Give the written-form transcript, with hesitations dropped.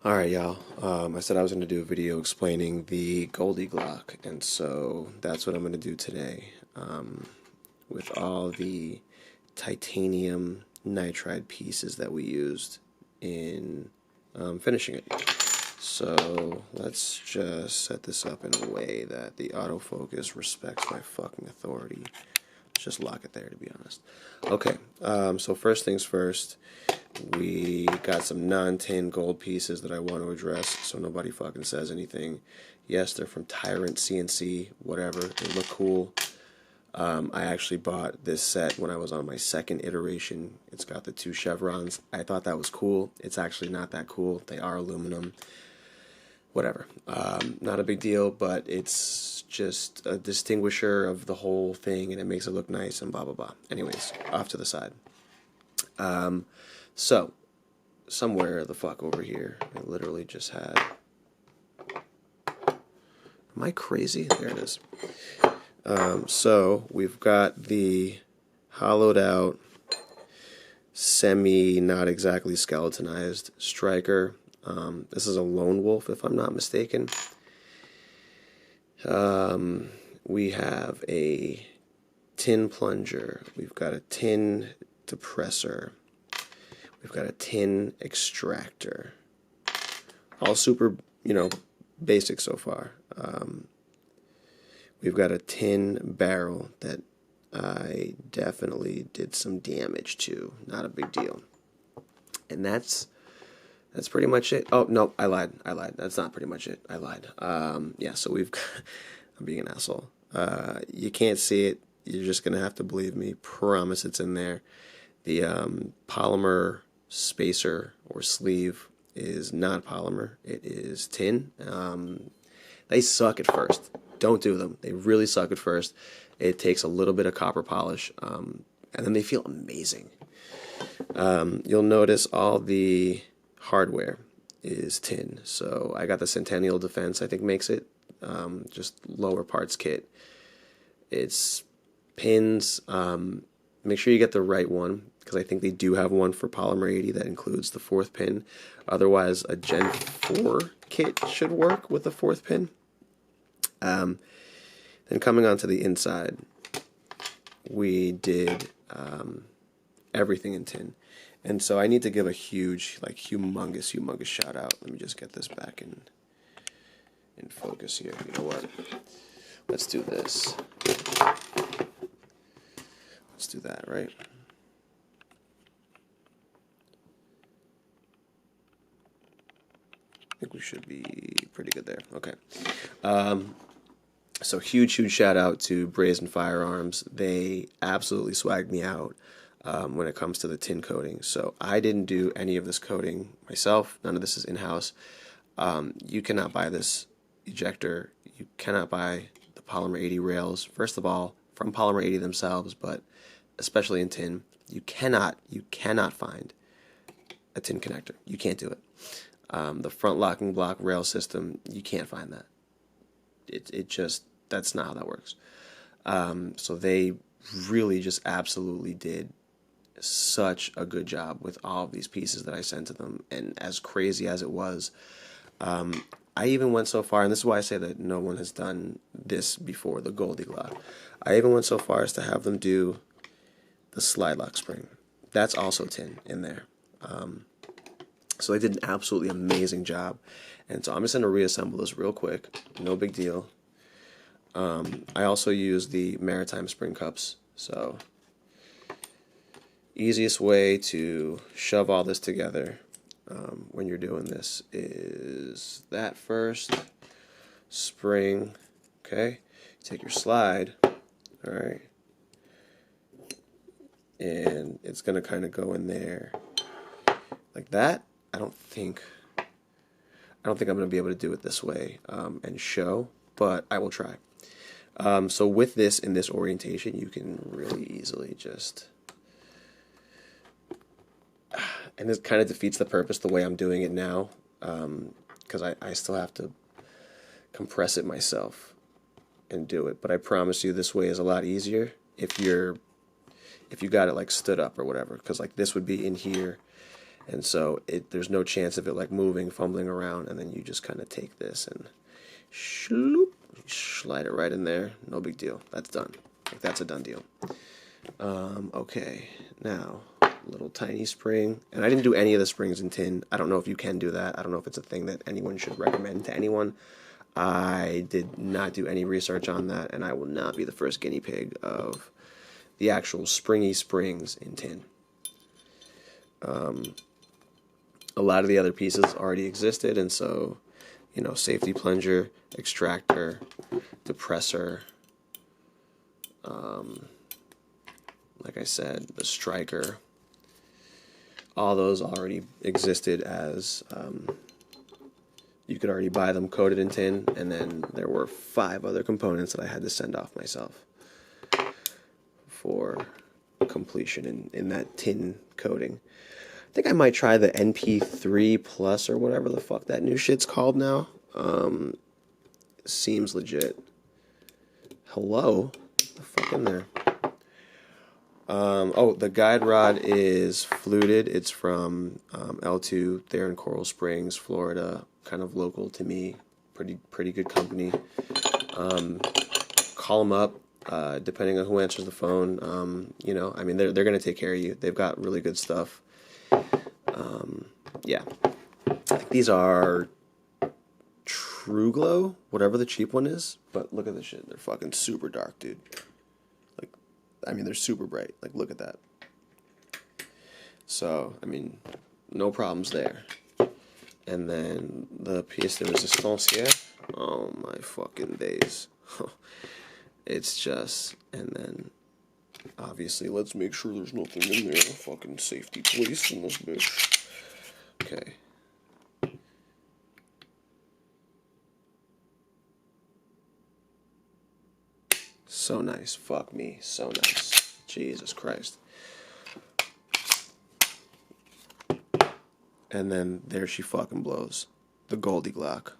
Alright, y'all. I said I was going to do a video explaining the GoldyGlock, and so that's what I'm going to do today with all the titanium nitride pieces that we used in finishing it. So let's just set this up in a way that the autofocus respects my fucking authority. Let's just lock it there, to be honest. Okay, so first things first. We got some non-tin gold pieces that I want to address so nobody fucking says anything. Yes, they're from Tyrant CNC, whatever. They look cool. I actually bought this set when I was on my second iteration. It's got the 2 chevrons. I thought that was cool. It's actually not that cool. They are aluminum. Whatever. Not a big deal, but it's just a distinguisher of the whole thing, and it makes it look nice and blah, blah, blah. Anyways, off to the side. So, somewhere the fuck over here, I literally just had... Am I crazy? There it is. So, we've got the hollowed out, not exactly skeletonized striker. This is a lone wolf, if I'm not mistaken. We have a TiN plunger. We've got a TiN depressor. We've got a TiN extractor. All super, basic so far. We've got a TiN barrel that I definitely did some damage to. Not a big deal. And that's pretty much it. Oh, no, I lied. That's not pretty much it. I lied. Yeah, so we've got... I'm being an asshole. You can't see it. You're just going to have to believe me. Promise it's in there. The polymer spacer or sleeve is not polymer. It is tin. They suck at first. Don't do them. They really suck at first. It takes a little bit of copper polish, and then they feel amazing. You'll notice all the hardware is tin. So I got the Centennial Defense, I think makes it. Just lower parts kit. It's pins. Make sure you get the right one, because I think they do have one for Polymer80 that includes the 4th pin. Otherwise, a Gen 4 kit should work with the 4th pin. Then coming on to the inside, we did everything in tin. And so I need to give a huge, humongous shout out. Let me just get this back in focus here. You know what? Let's do this. Let's do that, right? I think we should be pretty good there. Okay. So huge shout out to Brazen Firearms. They absolutely swagged me out when it comes to the tin coating. So I didn't do any of this coating myself. None of this is in-house. You cannot buy this ejector. You cannot buy the Polymer80 rails. First of all, from Polymer80 themselves, but especially in tin, you cannot find a tin connector. You can't do it. The front locking block rail system, you can't find that. It just, that's not how that works. So they really just absolutely did such a good job with all of these pieces that I sent to them. And as crazy as it was, I even went so far, and this is why I say that no one has done this before, the GoldyGlock. I even went so far as to have them do the slide lock spring. That's also tin in there. So they did an absolutely amazing job. And so I'm just going to reassemble this real quick. No big deal. I also use the Maritime spring cups. So easiest way to shove all this together when you're doing this is that first spring. Okay. Take your slide. All right. And it's going to kind of go in there like that. I don't think I'm going to be able to do it this way and show, but I will try. So with this, in this orientation, you can really easily just... And this kind of defeats the purpose the way I'm doing it now, because I still have to compress it myself and do it. But I promise you this way is a lot easier if you got it like stood up or whatever, because like this would be in here, And so there's no chance of it like moving, fumbling around, and then you just kind of take this and shloop, slide it right in there. No big deal. That's done. Like, that's a done deal. Okay, now little tiny spring, and I didn't do any of the springs in tin. I don't know if you can do that. I don't know if it's a thing that anyone should recommend to anyone. I did not do any research on that, and I will not be the first guinea pig of the actual springy springs in tin. A lot of the other pieces already existed, and so, you know, safety plunger, extractor, depressor, like I said, the striker, all those already existed as, you could already buy them coated in tin, and then there were 5 other components that I had to send off myself for completion in that tin coating. I think I might try the NP3 Plus or whatever the fuck that new shit's called now. Seems legit. Hello? What the fuck in there? Oh, the guide rod is fluted. It's from L2. They're in Coral Springs, Florida. Kind of local to me. Pretty good company. Call them up. Depending on who answers the phone. You know, I mean, they're gonna take care of you. They've got really good stuff. Yeah. I think these are True Glow, whatever the cheap one is. But look at this shit. They're fucking super dark, dude. Like, I mean, they're super bright. Like, look at that. So, I mean, no problems there. And then the pièce de résistance here. Oh my fucking days. It's just, and then obviously let's make sure there's nothing in there. Fucking safety police in this bitch. Okay. So nice. Fuck me. So nice. Jesus Christ. And then there she fucking blows. The GoldyGlock.